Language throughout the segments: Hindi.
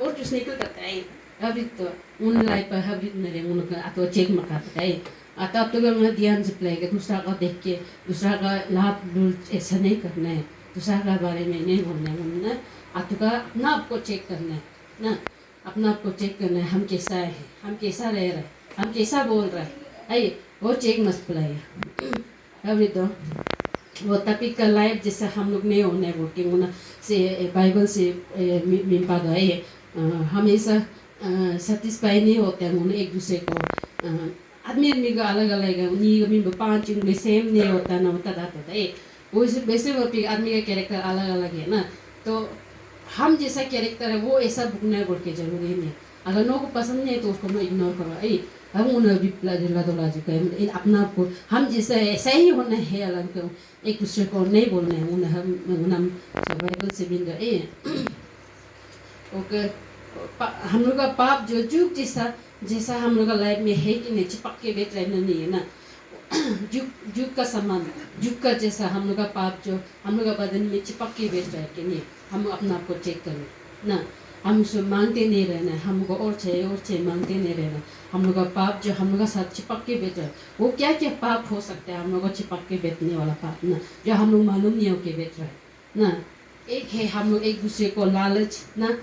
और just nikul tatai habit to un lai pa habit na रे उनका अतो चेक मका है आता अब तो अगर उन्हें ध्यान से प्ले दूसरा का देख के दूसरा का लाभ ऐसा नहीं करना है दूसरा का बारे में नहीं बोलना है उन्हें आता का अपना आपको चेक करना है ना अपना आपको चेक करना है हम कैसा है हम कैसा रह रहे हम कैसा बोल रहे है वो चेक मत प्लाइए अभी तो वो टॉपिक का लाइफ जैसा हम लोग नहीं होने बोल के उन्हें से बाइबल से मिलपा दो है हमेशा सेटिस्फाई नहीं होते हैं उन्हें एक दूसरे को आदमी आदमी का अलग अलग है उन्हीं का भी पांच उंगली सेम नहीं होता ना होता था है वैसे वो आदमी का कैरेक्टर अलग अलग है ना तो हम जैसा कैरेक्टर है वो ऐसा बुकना बोल के जरूरी नहीं अगर नो को पसंद नहीं तो उसको मैं इग्नोर करो हम उन्हें भी लादोला चुका है अपना आपको हम जैसा ऐसा ही होना है अलग एक दूसरे को नहीं बोलना है उन्हें हम बाइबल से भी ओके हम लोग का पाप जो जुग जैसा हम लोग का लाइफ में है कि नहीं चिपक के बैठ रहना नहीं है ना जुग का समान जुग का जैसा हम लोग का पाप जो हम लोग का बदन में चिपक के बैठ रहे कि नहीं हम अपना आप को चेक करें ना हम उसको मांगते नहीं रहना हमको और चाहिए मांगते नहीं रहना हम लोग का पाप जो हम लोग का साथ चिपक के बैठ रहे वो क्या क्या पाप हो सकता है हम लोग को चिपक के बैठने वाला पाप ना जो हम लोग मालूम नहीं हो के बैठ रहे ना एक है हम लोग एक दूसरे को लालच ना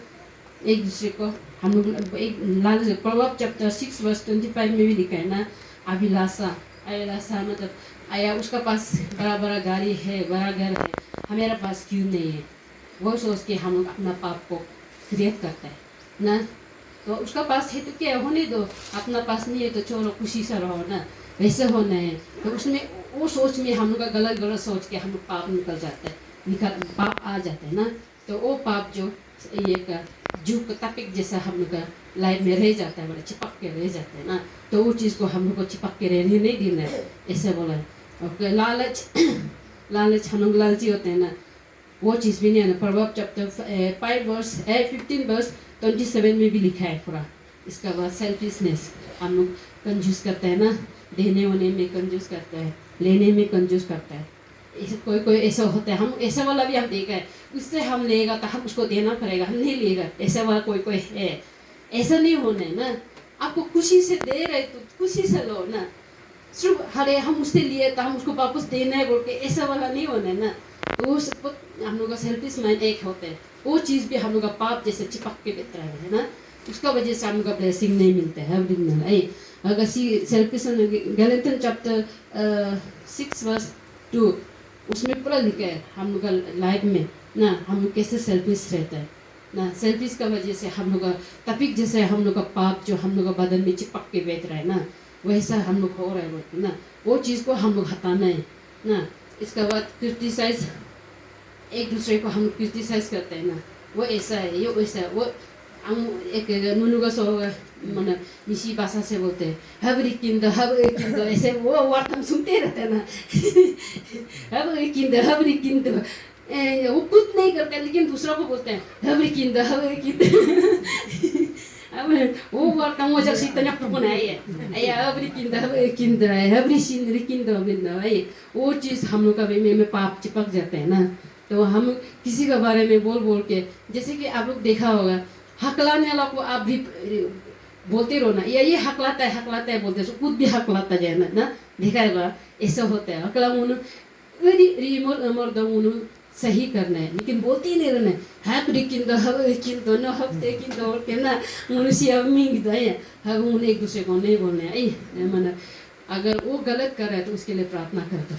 एक दूसरे को हम लोग एक लालच प्रभाव चैप्टर 6 वर्स 25 में भी लिखा है ना अभिलाषा मतलब आया उसका पास बड़ा बड़ा गाड़ी है बड़ा घर है हमारे पास क्यों नहीं है वो सोच के हम लोग अपना पाप को क्रिएट करता है ना तो उसका पास है तो क्या होने दो अपना पास नहीं है तो चलो खुशी से रहो ना वैसे होना है तो उसमें वो सोच में हम लोग का गलत सोच के हम लोग पाप निकल जाता है पाप आ जाता है ना तो वो पाप जो ये का जुग टॉपिक जैसा हम लोग का लाइफ में रह जाता है बड़ा चिपक के रह जाता है ना तो वो चीज़ को हम लोग को चिपक के रहने नहीं देना है ऐसे बोला ओके लालच हम लोग लालची होते हैं ना वो चीज़ भी नहीं है ना प्रभाव चैप्टर 15 वर्स 27 में भी लिखा है पूरा इसका बाद सेल्फिशनेस हम लोग कंजूस करते हैं ना देने होने में कंजूस करता है लेने में कंजूस करता है कोई ऐसा होता है हम ऐसा वाला भी हम देखा है उससे हम लेगा तो हम उसको देना पड़ेगा हम नहीं लेगा ऐसा वाला कोई है ऐसा नहीं होना है ना आपको खुशी से दे रहे तो खुशी से लो ना सिर्फ हरे हम उससे लिए तो हम उसको वापस देना है बोल के ऐसा वाला नहीं होना है ना तो वो सब हम लोग का सेल्फिश माइंड एक होता है वो चीज़ भी हम लोग का पाप जैसे चिपक के बैठ रहा है ना उसका वजह से हम लोग का ब्लेसिंग नहीं मिलता है अगर सेल्फिश गैलेटियन चैप्टर 6 वर्स 2 उसमें पूरा लिखा है हम लोग का लाइफ में ना हम लोग कैसे सेल्फिश रहता है ना सेल्फिश का वजह से हम लोग का टॉपिक जैसे हम लोग का पाप जो हम लोग का बदन में चिपक के बैठ रहा है ना वैसा हम लोग हो रहा है ना वो चीज़ को हम लोग हटाना है ना इसका बाद क्रिटिसाइज एक दूसरे को हम क्रिटिसाइज करते हैं ना वो ऐसा है ये वैसा है वो हम एक नुनुगा सो मतलब मिशी भाषा से बोलते हैं हबरी किंद ऐसे वो वर्ड हम सुनते रहते हैं ना हबरी किंद वो खुद नहीं करते लेकिन दूसरा को बोलते हैं हबरी किंद वो वर्ड का मुझे सीतना प्रपन है हबरी किंद है वो चीज़ हम लोग का में पाप चिपक जाते हैं ना तो हम किसी के बारे में बोल के जैसे कि आप लोग देखा होगा हकलाने वाला को आप भी बोलते रहो ना ये हकलाता है बोलते तो खुद भी हकलाता जाए ना देखा है ऐसा होता है हकला उन्होंने सही करना है लेकिन बोलते ही नहीं रहना है ना मनुष्य मिंग है उन्हें एक दूसरे को नहीं बोलना है मतलब अगर वो गलत कर रहा है तो उसके लिए प्रार्थना कर दो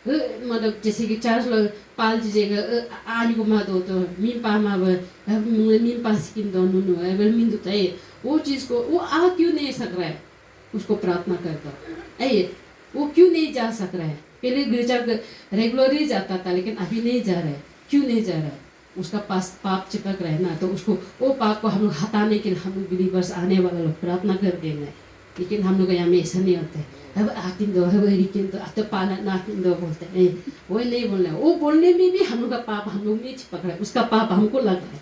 मतलब जैसे कि चार लोग पाल दीजिएगा आज को मा दो तो मीन पा मा मीन पा स्किन दो नुनु है मीन दो है वो चीज़ को वो आ क्यों नहीं सक रहा है उसको प्रार्थना कर दो वो क्यों नहीं जा सक रहा है पहले गिरजा रेगुलरली जाता था लेकिन अभी नहीं जा रहा है क्यों नहीं जा रहा है उसका पास पाप चिपक रहा है ना तो उसको वो पाप को हम लोग हटाने के लिए हम लोग बिलीवर्स आने वाला लोग प्रार्थना कर देना है लेकिन हम लोग यहाँ में ऐसा नहीं होता है अब आकिन दो है तो पाना नाकिन दो बोलते हैं वो नहीं बोलना वो बोलने में भी हम लोग का पाप हम लोग में चिपक रहा है उसका पाप हमको लग रहा है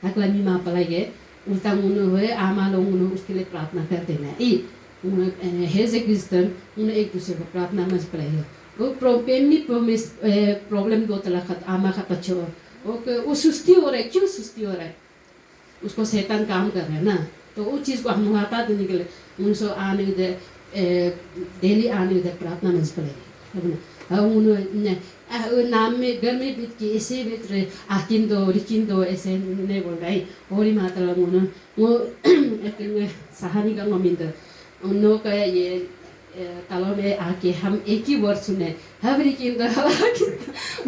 अगला मी माँ पलाई गए उल्टा मुनो हुए आमा लोग उसके लिए प्रार्थना कर देना है हेज ए क्रिस्टन उन्हें एक दूसरे को प्रार्थना मज पड़ेगा वो प्रॉब्लम दो तला खत आमा का पछो वो सुस्ती हो रहा है क्यों सुस्ती हो रहा है उसको शैतान काम कर रहा है ना, तो उस चीज़ को हम हटा देने के लिए उनको आने उधर डेली आने उधर प्रार्थना में पड़ेगी अब उन्होंने नाम में घर में बीत के ऐसे बीत रहे आकिंदो रिकिंदो ऐसे नहीं बोल रहा है होरी माता लोग उन्होंने वो एक सहानी का ममिंदर उन लोगों का ये तालों में आके हम एक ही वर्ड सुने हबरी किंदो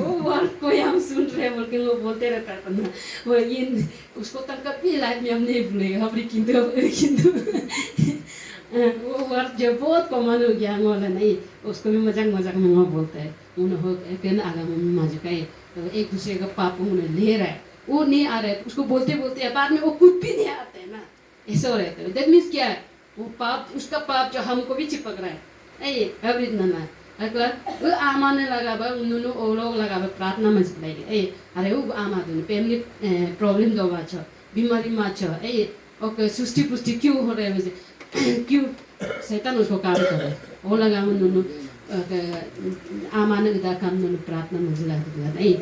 वो वर्ड को हम सुन रहे बोल के वो बोलते रहता था ना वो ये उसको तक कभी लाइफ में हम नहीं भूलेंगे हबरी किंदो वो वर्ड जो बहुत कॉमन हो गया वाला नहीं उसको भी मजाक में वो बोलता है उन्होंने आगा में मजाक है तो एक दूसरे का पाप उन्हें ले रहा है वो नहीं आ रहा है उसको बोलते बोलते बाद में वो खुद भी नहीं आते है ना ऐसा हो रहता है दैट मीन्स क्या है वो पाप उसका पाप जो हमको भी चिपक रहा है ए अब इतना ना अगला वो आमा ने लगा बा उन्होंने वो लोग लगा बा प्रार्थना में चिपलाएंगे ए अरे वो आमा दोनों फैमिली प्रॉब्लम दो बात छो बीमारी मार छो ए ओके सुस्ती पुस्ती क्यों हो रहे वैसे क्यों शैतान उसको काम कर रहा है वो लगा उन्होंने आमा ने इधर काम उन्होंने प्रार्थना में चिपलाते